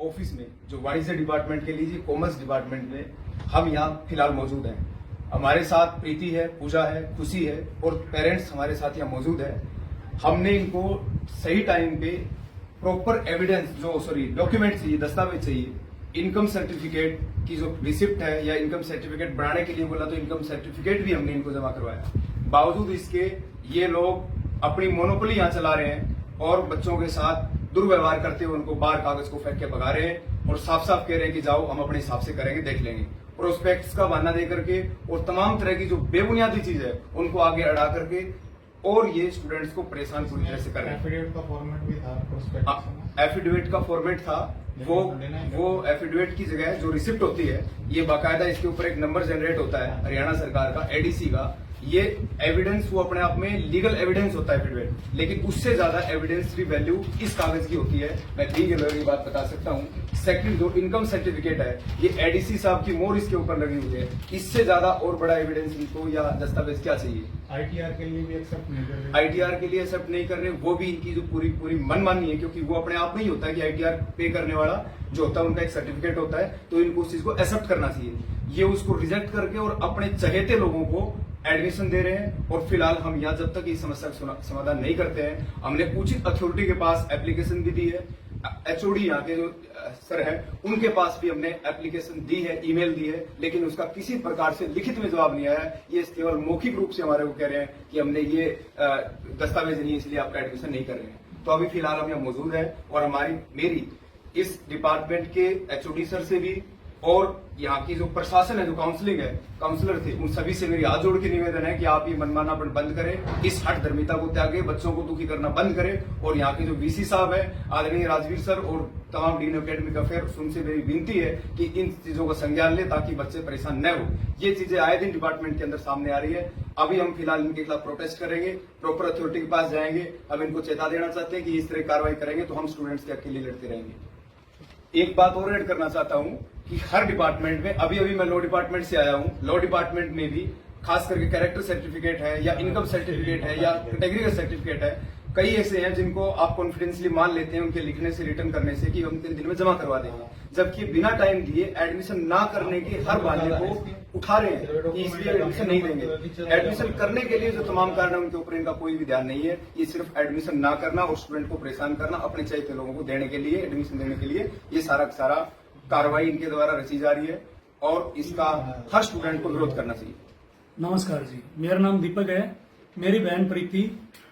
Office में, जो वाणिज्य डिपार्टमेंट के लीजिए कॉमर्स डिपार्टमेंट में हम यहाँ फिलहाल मौजूद हैं। हमारे साथ प्रीति है, पूजा है, खुशी है और पेरेंट्स हमारे साथ यहाँ मौजूद है। हमने इनको सही टाइम पे प्रॉपर एविडेंस डॉक्यूमेंट चाहिए, दस्तावेज चाहिए, इनकम सर्टिफिकेट की जो रिसिप्ट है या इनकम सर्टिफिकेट बनाने के लिए बोला तो इनकम सर्टिफिकेट भी हमने इनको जमा करवाया। बावजूद इसके ये लोग अपनी मोनोपोली यहाँ चला रहे हैं और बच्चों के साथ दुर्व्यवहार करते हुए उनको बाहर कागज को फेंक के भगा रहे हैं और साफ साफ कह रहे हैं कि जाओ हम अपने हिसाब से करेंगे, देख लेंगे। प्रोस्पेक्ट्स का बहाना दे करके और तमाम तरह की जो बेबुनियादी चीज है उनको आगे अड़ा करके और ये स्टूडेंट्स को परेशान पूरी तरह से कर रहे हैं। एफिडेविट का फॉर्मेट भी था, एफिडेविट का फॉर्मेट था, वो एफिडेविट की जगह जो रिसिप्ट होती है ये बाकायदा इसके ऊपर एक नंबर जनरेट होता है हरियाणा सरकार का, एडीसी का। ये एविडेंस वो अपने आप में लीगल एविडेंस होता है एफिडेविट, लेकिन उससे ज्यादा एविडेंस की वैल्यू इस कागज की होती है। मैं लीगल की बात बता सकता हूँ। सेकंड जो इनकम सर्टिफिकेट है ये एडीसी साहब की मोहर इसके ऊपर लगी हुई है। इससे ज्यादा और बड़ा एविडेंस इनको या दस्तावेज क्या चाहिए? आईटीआर के लिए भी एक्सेप्ट नहीं कर रहे, आईटीआर के लिए एक्सेप्ट नहीं कर रहे, वो भी इनकी जो पूरी मनमानी है, क्योंकि वो अपने आप में ही होता है कि आईटीआर पे करने वाला जो होता है उनका एक सर्टिफिकेट होता है, तो इनको उस चीज को एक्सेप्ट करना चाहिए। ये उसको रिजेक्ट करके और अपने चहेते लोगों को एडमिशन दे रहे हैं। और फिलहाल हम यहाँ जब तक इस समस्या का समाधान नहीं करते हैं, हमने उचित अथॉरिटी के पास एप्लीकेशन भी दी है। एचओडी यहाँ के जो सर है उनके पास भी हमने एप्लीकेशन दी है, ईमेल दी है, लेकिन उसका किसी प्रकार से लिखित में जवाब नहीं आया है। ये केवल मौखिक रूप से हमारे को कह रहे हैं कि हमने ये दस्तावेज नहीं है इसलिए आपका एडमिशन नहीं कर रहे हैं। तो अभी फिलहाल हम यहाँ मौजूद है और मेरी इस डिपार्टमेंट के एचओडी सर से भी और यहाँ की जो प्रशासन है, जो काउंसलिंग है, काउंसलर थे, उन सभी से मेरी हाथ जोड़ के निवेदन है कि आप ये मनमानापन बंद करें, इस हट धर्मिता को त्यागे, बच्चों को दुखी करना बंद करें। और यहाँ के जो वीसी साहब है आदरणीय राजवीर सर और तमाम डीन एकेडमिक अफेयर, उनसे मेरी विनती है कि इन चीजों का संज्ञान ले ताकि बच्चे परेशान न हो। ये चीजें आए दिन डिपार्टमेंट के अंदर सामने आ रही है। अभी हम फिलहाल इनके खिलाफ प्रोटेस्ट करेंगे, प्रॉपर अथॉरिटी के पास जाएंगे। अब इनको चेता देना चाहते हैं कि इस तरह कार्रवाई करेंगे तो हम स्टूडेंट्स के हक के लिए लड़ते रहेंगे। एक बात और ऐड करना चाहता हूं कि हर डिपार्टमेंट में, अभी मैं लॉ डिपार्टमेंट से आया हूं, लॉ डिपार्टमेंट में भी खास करके कैरेक्टर सर्टिफिकेट है या इनकम सर्टिफिकेट है या कैटेगरी का सर्टिफिकेट है, कई ऐसे हैं जिनको आप कॉन्फिडेंसली मान लेते हैं उनके लिखने से, रिटर्न करने से कि हम 3 दिन में जमा करवा देंगे, जबकि बिना टाइम दिए एडमिशन ना करने के हर बहाने को उठा रहे हैं कि इसलिए एडमिशन नहीं देंगे। एडमिशन करने के लिए जो तमाम कारण है उनके ऊपर इनका कोई भी ध्यान नहीं है। ये सिर्फ एडमिशन ना करना और स्टूडेंट को परेशान करना, अपने चाहिए लोगों को देने के लिए, एडमिशन देने के लिए ये सारा कार्रवाई इनके द्वारा रची जा रही है और इसका हर स्टूडेंट को विरोध करना चाहिए। नमस्कार जी, मेरा नाम दीपक है, मेरी बहन प्रीति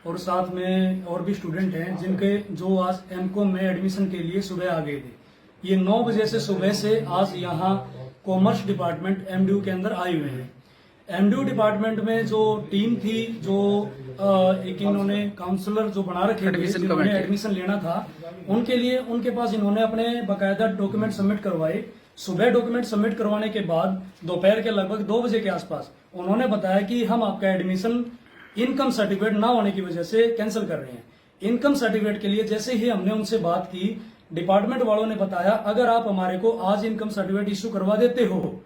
और साथ में और भी स्टूडेंट हैं जिनके जो आज एमकॉम में एडमिशन के लिए सुबह आ गए थे। ये 9 बजे से सुबह से आज यहाँ कॉमर्स डिपार्टमेंट एमडीयू के अंदर आए हुए हैं। एमडीयू डिपार्टमेंट में जो टीम थी, जो एक इन्होंने काउंसलर जो बना रखे थे जिन्होंने एडमिशन लेना था, उनके लिए उनके पास इन्होंने अपने बाकायदा डॉक्यूमेंट सबमिट करवाए। सुबह डॉक्यूमेंट सबमिट करवाने के बाद दोपहर के लगभग 2 बजे के आसपास उन्होंने बताया कि हम आपका एडमिशन इनकम सर्टिफिकेट ना होने की वजह से कैंसिल कर रहे हैं। इनकम सर्टिफिकेट के लिए जैसे ही हमने उनसे बात की, डिपार्टमेंट वालों ने बताया अगर आप हमारे को आज इनकम सर्टिफिकेट इश्यू करवा देते हो,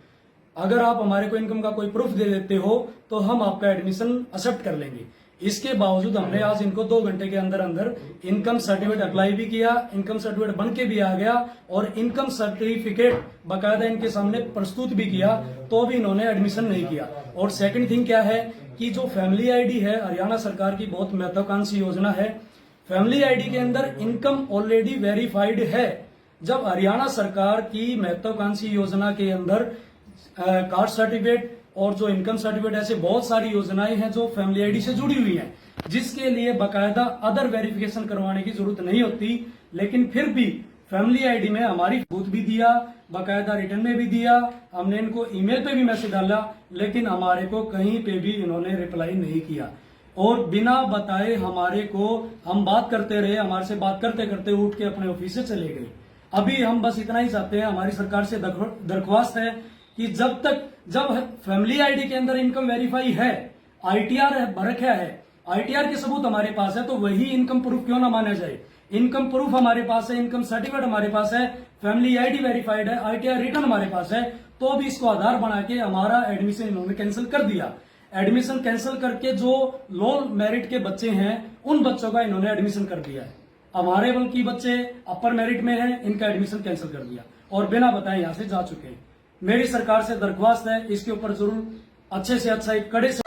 अगर आप हमारे को इनकम का कोई प्रूफ दे देते हो तो हम आपका एडमिशन एक्सेप्ट कर लेंगे। इसके बावजूद हमने आज इनको 2 घंटे के अंदर अंदर इनकम सर्टिफिकेट अप्लाई भी किया, इनकम सर्टिफिकेट बन के भी आ गया और इनकम सर्टिफिकेट बाकायदा इनके सामने प्रस्तुत भी किया, तो भी इन्होंने एडमिशन नहीं किया। और सेकंड थिंग क्या है कि जो फैमिली आईडी है, हरियाणा सरकार की बहुत महत्वाकांक्षी योजना है। फैमिली आईडी के अंदर इनकम ऑलरेडी वेरीफाइड है। जब हरियाणा सरकार की महत्वाकांक्षी योजना के अंदर कास्ट सर्टिफिकेट और जो इनकम सर्टिफिकेट, ऐसे बहुत सारी योजनाएं हैं जो फैमिली आईडी से जुड़ी हुई हैं, जिसके लिए बाकायदा अदर वेरिफिकेशन करवाने की जरूरत नहीं होती। लेकिन फिर भी फैमिली आईडी में हमारी सबूत भी दिया, बाकायदा रिटर्न में भी दिया, हमने इनको ईमेल पे भी मैसेज डाला, लेकिन हमारे को कहीं पे भी इन्होंने रिप्लाई नहीं किया और बिना बताए हमारे को, हम बात करते रहे, हमारे से बात करते करते उठ के अपने ऑफिस से चले गए। अभी हम बस इतना ही चाहते हैं, हमारी सरकार से दरख्वास्त है कि जब फैमिली आईडी के अंदर इनकम वेरीफाई है, आईटीआर रखा है, आईटीआर के सबूत हमारे पास है, तो वही इनकम प्रूफ क्यों ना माना जाए। इनकम प्रूफ हमारे पास है, इनकम सर्टिफिकेट हमारे पास है, फैमिली आईडी वेरीफाइड है, आईटीआर रिटर्न हमारे पास है, तो भी इसको आधार बना के हमारा एडमिशन इन्होंने कैंसिल कर दिया। एडमिशन कैंसिल करके जो लो मेरिट के बच्चे हैं उन बच्चों का इन्होंने एडमिशन कर दिया है। हमारे बल्कि बच्चे अपर मेरिट में हैं, इनका एडमिशन कैंसिल कर दिया और बिना बताए यहाँ से जा चुके हैं। मेरी सरकार से दरख्वास्त है, इसके ऊपर जरूर अच्छे से अच्छा एक कड़े से